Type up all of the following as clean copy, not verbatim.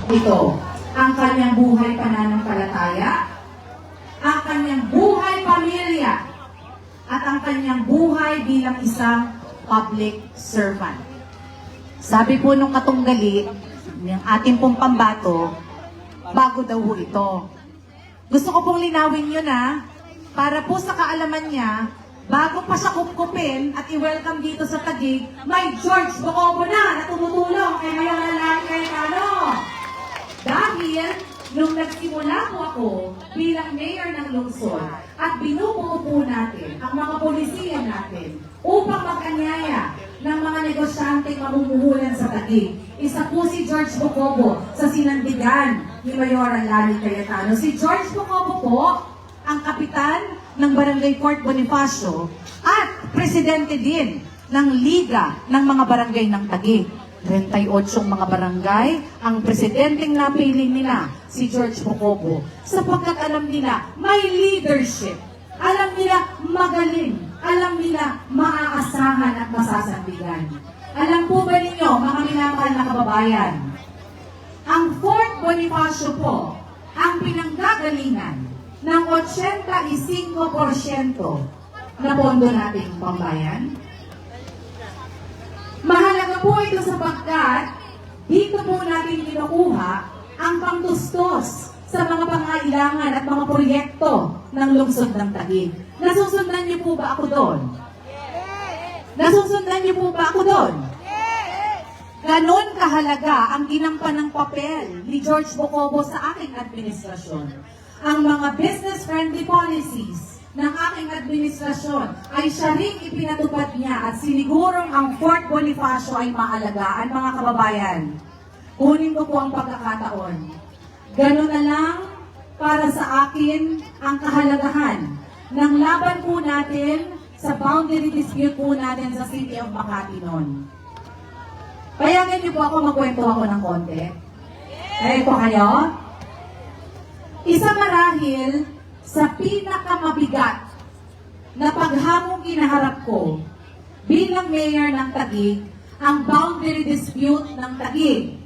Ito, ang kanyang buhay pananampalataya, ang kanyang buhay pamilya, at ang kanyang buhay bilang isang public servant. Sabi po nung katunggali, ng ating pong pambato, bago daw po ito. Gusto ko pong linawin yun para po sa kaalaman niya, bago pa siya kupkupin at i-welcome dito sa Taguig, may George Bocobo na tumutulong kay Mayor Lalaki Cayetano. Dahil, nung nagsimula po ako bilang mayor ng lungsod at binubuo po natin ang mga polisiya natin upang mag-anyaya ng mga negosyanteng mamumuhulan sa Taguig. Isa po si George Bocobo sa sinandigan ni Mayor Lalaki Cayetano. Si George Bocobo po ang kapitan ng Barangay Fort Bonifacio at presidente din ng Liga ng mga Barangay ng Taguig. 38 mga barangay, ang presidenteng napili nila, si George Bocobo, sapagkat alam nila may leadership, alam nila magaling, alam nila maaasahan at masasandigan. Alam po ba ninyo, mga minamahal na kababayan, ang Fort Bonifacio po, ang pinanggagalingan ng 85% na pondo nating pambayan. Mahalaga po ito sapagkat dito po natin kinukuha ang pangtustos sa mga pangailangan at mga proyekto ng lungsod ng Taguig. Nasusundan niyo po ba ako doon? Nasusundan niyo po ba ako doon? Ganon kahalaga ang ginampan ng papel ni George Bocobo sa aking administrasyon. Ang mga business-friendly policies ng aking administrasyon ay siya rin ipinatupad niya at sinigurong ang Fort Bonifacio ay maalagaan, mga kababayan. Kunin ko po ang pagkakataon. Ganon na lang para sa akin ang kahalagahan ng laban po natin sa boundary dispute po natin sa City of Makati noon. Payagan niyo po ako magkwento ako ng konti. Ready po kayo? Isa marahil sa pinakamabigat na paghamong kinaharap ko bilang mayor ng Taguig, ang boundary dispute ng Taguig,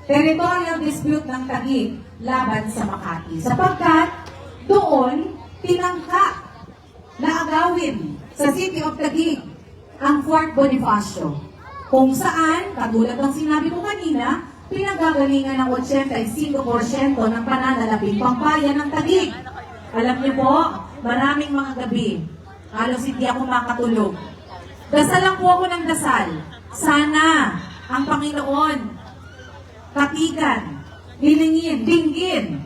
territorial dispute ng Taguig laban sa Makati. Sapagkat doon tinangka na agawin sa City of Taguig ang Fort Bonifacio, kung saan, katulad ng sinabi ko kanina, pinagagalingan ng 85% ng pananalaping pambayan ng Taguig. Alam niyo po, maraming mga gabi, halos hindi ako makatulog. Dasal lang po ako ng dasal. Sana ang Panginoon katigan, hilingin, dinggin